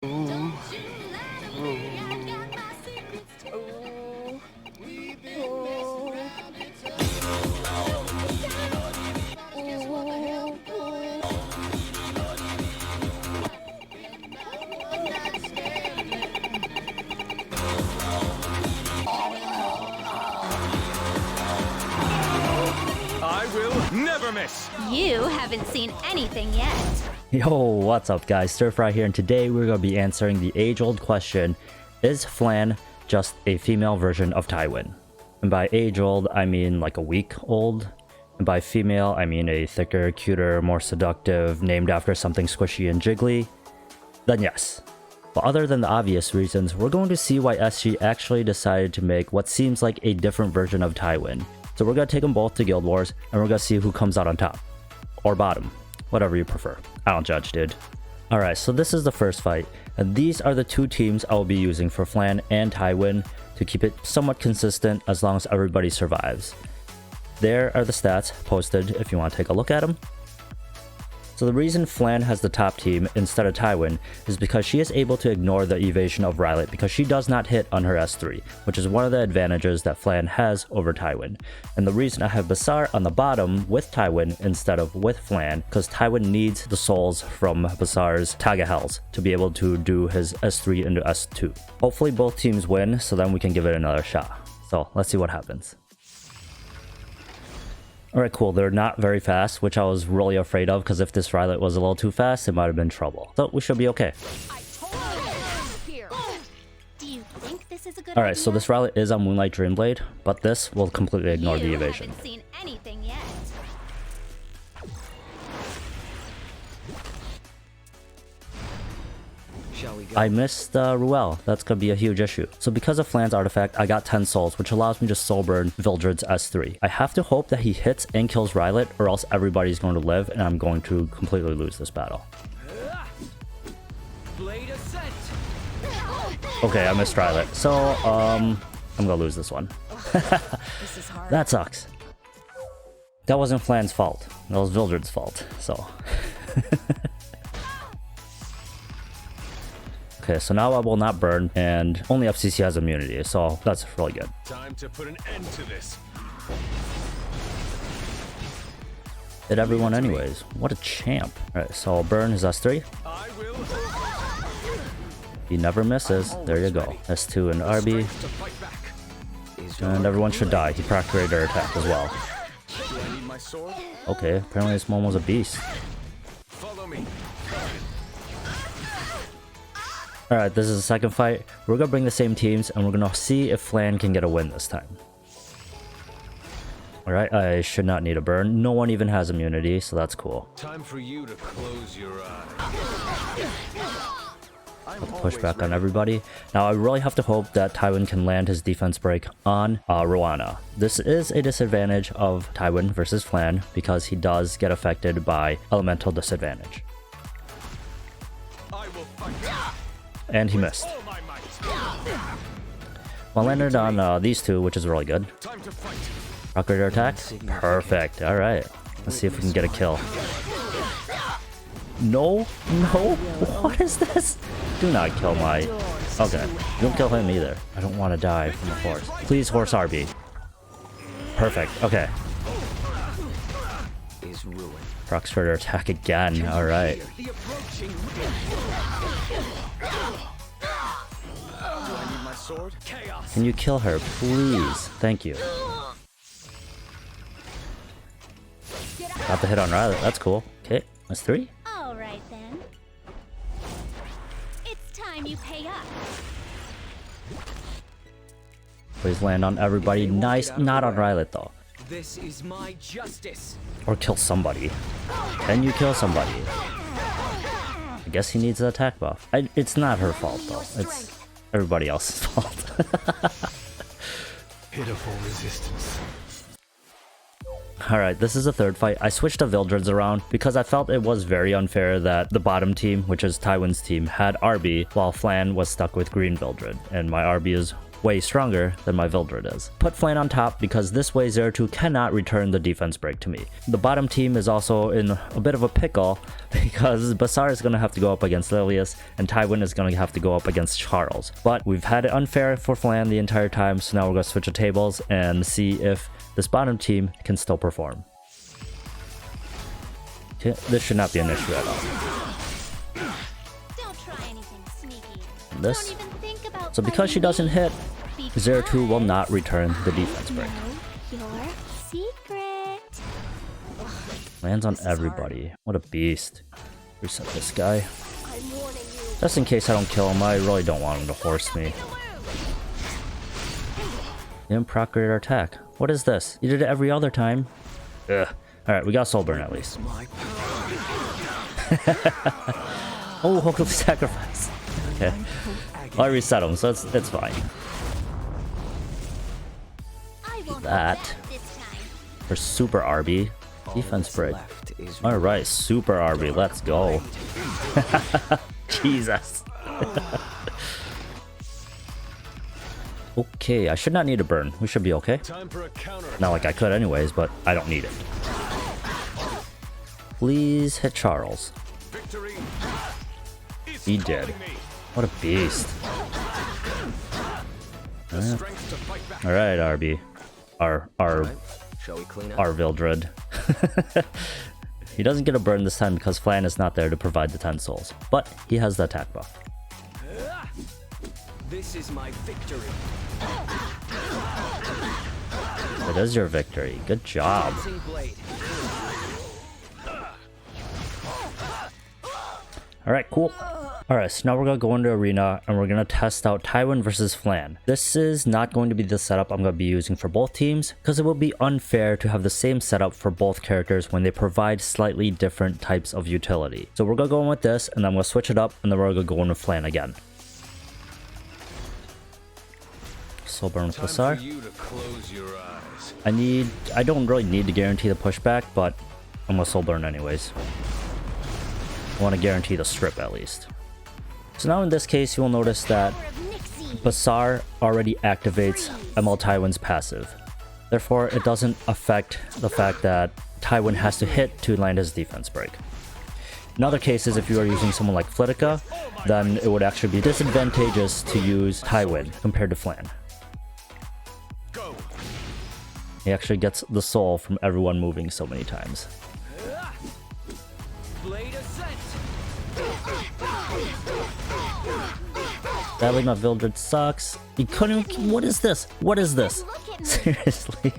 Ooh. I will never miss. You haven't seen anything yet. Yo, what's up guys, Stir Fry here, and today we're going to be answering the age-old question, is Flan just a female version of Tywin? And by age-old, I mean like a week old. And by female, I mean a thicker, cuter, more seductive, named after something squishy and jiggly. Then yes. But other than the obvious reasons, we're going to see why SG actually decided to make what seems like a different version of Tywin. So we're going to take them both to Guild Wars, and we're going to see who comes out on top. Or bottom. Whatever you prefer. I don't judge, dude. Alright, so this is the first fight, and these are the two teams I will be using for Flan and Tywin to keep it somewhat consistent as long as everybody survives. There are the stats posted if you want to take a look at them. So the reason Flan has the top team instead of Tywin is because she is able to ignore the evasion of Rylot because she does not hit on her S3, which is one of the advantages that Flan has over Tywin. And the reason I have Basar on the bottom with Tywin instead of with Flan, because Tywin needs the souls from Basar's Tagahels to be able to do his S3 into S2. Hopefully both teams win, so then we can give it another shot. So let's see what happens. Alright, cool. They're not very fast, which I was really afraid of, because if this Rylot was a little too fast, it might have been trouble. So we should be okay. Alright, so this Rylot is on Moonlight Dreamblade, but this will completely ignore the evasion. Seen anything yet. I missed Ruel. That's going to be a huge issue. So because of Flan's artifact, I got 10 souls, which allows me to soul burn Vildred's S3. I have to hope that he hits and kills Rylot, or else everybody's going to live, and I'm going to completely lose this battle. Okay, I missed Rylot. So, I'm going to lose this one. That sucks. That wasn't Flan's fault. That was Vildred's fault, so... Okay, so now I will not burn, and only FCC has immunity, so that's really good. Time to put an end to this. Hit everyone anyways. What a champ. Alright, so I'll burn his S3. I will. He never misses. There you go. S2 and RB. And everyone should die. He proc raider attack as well. Do I need my sword? Okay, apparently this one was a beast. Follow me. Alright, this is the second fight. We're gonna bring the same teams, and we're gonna see if Flan can get a win this time. Alright, I should not need a burn. No one even has immunity, so that's cool. Time for you to close your eyes. Push back on everybody. Now I really have to hope that Tywin can land his defense break on Rowana. This is a disadvantage of Tywin versus Flan because he does get affected by elemental disadvantage. I will fight. And he missed. All my might. Well, landed on these two, which is really good. Time to fight. Rock raider attack. Perfect. Alright. Let's see if we can get a kill. No. No. What is this? Do not kill my... Okay. Don't kill him either. I don't want to die from the horse. Please, horse RB. Perfect. Okay. Rock raider attack again. Alright. Can you kill her, please? Thank you. Got the hit on Rylot. That's cool. Okay, that's 3. All right then. It's time you pay up. Please land on everybody. Nice. Not on Rylot though. This is my justice. Or kill somebody. Can you kill somebody? I guess he needs an attack buff. It's not her fault though. It's everybody else's fault. Pitiful resistance. Alright, this is the third fight. I switched the Vildreds around because I felt it was very unfair that the bottom team, which is Tywin's team, had RB while Flan was stuck with green Vildred. And my RB is way stronger than my Vildred is. Put Flan on top because this way Zeratul cannot return the defense break to me. The bottom team is also in a bit of a pickle because Basar is going to have to go up against Lilius and Tywin is going to have to go up against Charles. But we've had it unfair for Flan the entire time, so now we're going to switch the tables and see if this bottom team can still perform. Okay, this should not be an issue at all. Don't try anything sneaky. This. Don't even think about So because she doesn't hit, Zeratul will not return the defense break. Your secret. Lands on everybody. What a beast. Reset this guy. I'm warning you. Just in case I don't kill him, I really don't want him to horse me. Didn't proc greater attack. What is this? You did it every other time. Ugh. Alright, we got Soul Burn at least. Oh, holy sacrifice. Okay. Well, I reset him, so it's fine. I won't That. hold back this time. For Super RB. Defense break. Alright, Super RB, let's go. Jesus. Okay, I should not need a burn. We should be okay. Time for a counter. Not like I could anyways, but I don't need it. Please hit Charles. Victory is He did. calling me. What a beast. The strength to fight back. Alright, RB. Shall we clean up? Our Vildred. He doesn't get a burn this time because Flan is not there to provide the 10 souls. But he has the attack buff. This is my victory. It is your victory. Good job. Dancing blade. Alright, cool. Alright, so now we're gonna go into arena and we're gonna test out Tywin versus Flan. This is not going to be the setup I'm gonna be using for both teams because it will be unfair to have the same setup for both characters when they provide slightly different types of utility. So we're gonna go in with this and then I'm gonna switch it up and then we're gonna go in with Flan again. Soul Burn with Time Basar. for you to close your eyes. I don't really need to guarantee the pushback, but I'm gonna Soul Burn anyways. I want to guarantee the strip at least. So now in this case, you will notice that Power of Nixie. Basar already activates ML Tywin's passive. Therefore, it doesn't affect the fact that Tywin has to hit to land his defense break. In other cases, if you are using someone like Flitica, then it would actually be disadvantageous to use Tywin compared to Flan. Go. He actually gets the soul from everyone moving so many times. Blade ascent. Sadly, my Vildred sucks. He couldn't. What is this? What is this? Look at me. Seriously.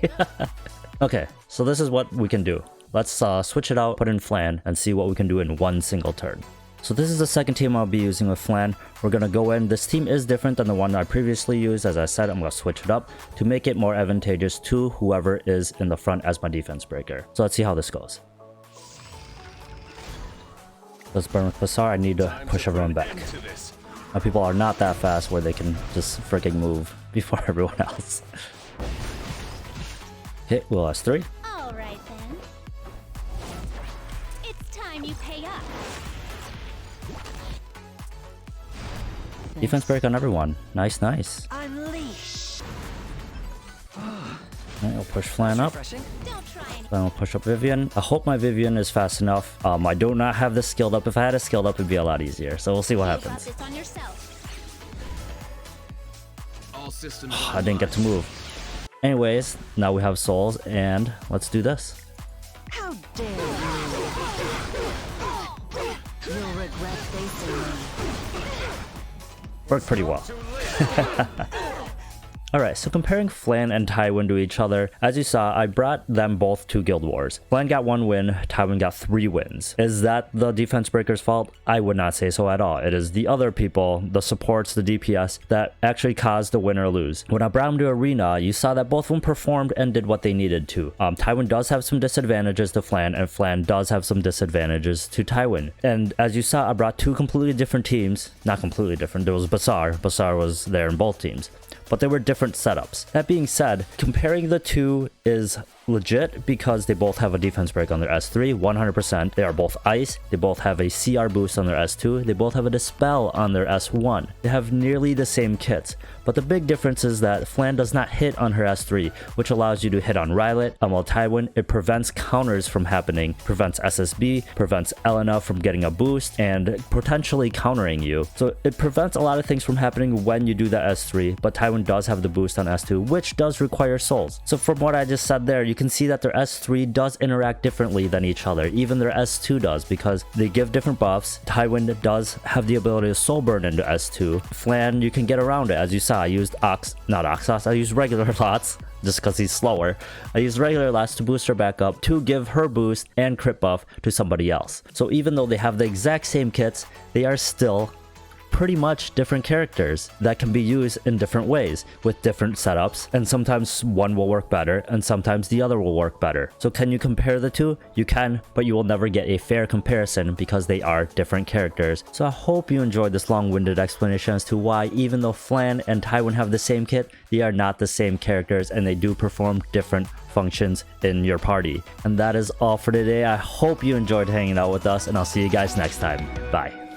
Okay, so this is what we can do. Let's switch it out, put in Flan, and see what we can do in one single turn. So this is the second team I'll be using with Flan. We're gonna go in. This team is different than the one I previously used. As I said, I'm gonna switch it up to make it more advantageous to whoever is in the front as my defense breaker. So let's see how this goes. Let's burn with Basar. I need to push everyone back. Into this. My people are not that fast where they can just freaking move before everyone else. Okay, we'll S3. All right then. It's time you pay up. Defense break on everyone. Nice, nice. Unleash. Alright, I'll push Flan up. Refreshing. Don't try anything. Then I'll push up Vivian. I hope my Vivian is fast enough. I do not have this skilled up. If I had it skilled up, it'd be a lot easier. So we'll see what You got happens. this on yourself. All systems I didn't get to move. Anyways, now we have souls, and let's do this. How dare you! You'll regret facing me. Worked pretty well. Alright, so comparing Flan and Tywin to each other, as you saw, I brought them both to Guild Wars. Flan got 1 win, Tywin got 3 wins. Is that the defense breaker's fault? I would not say so at all. It is the other people, the supports, the DPS, that actually caused the win or lose. When I brought them to Arena, you saw that both of them performed and did what they needed to. Tywin does have some disadvantages to Flan, and Flan does have some disadvantages to Tywin. And as you saw, I brought 2 completely different teams. Not completely different, there was Basar. Basar was there in both teams. But they were different setups. That being said, comparing the two is legit because they both have a defense break on their S3, 100%. They are both ice. They both have a CR boost on their S2. They both have a dispel on their S1. They have nearly the same kits, but the big difference is that Flan does not hit on her S3, which allows you to hit on Rylet, while Tywin, it prevents counters from happening, prevents SSB, prevents Elena from getting a boost, and potentially countering you. So it prevents a lot of things from happening when you do that S3, but Tywin does have the boost on S2, which does require souls. So from what I just said there, you can see that their S3 does interact differently than each other. Even their S2 does, because they give different buffs. Tywin does have the ability to soul burn into S2. Flan, you can get around it. As you saw, I used not Oxos, I used regular Lots just because he's slower. I used regular Lots to boost her back up to give her boost and crit buff to somebody else. So even though they have the exact same kits, they are still pretty much different characters that can be used in different ways with different setups, and sometimes one will work better and sometimes the other will work better. So can you compare the two? You can, but you will never get a fair comparison because they are different characters. So I hope you enjoyed this long-winded explanation as to why, even though Flan and Tywin have the same kit, they are not the same characters and they do perform different functions in your party. And that is all for today. I hope you enjoyed hanging out with us, and I'll see you guys next time. Bye.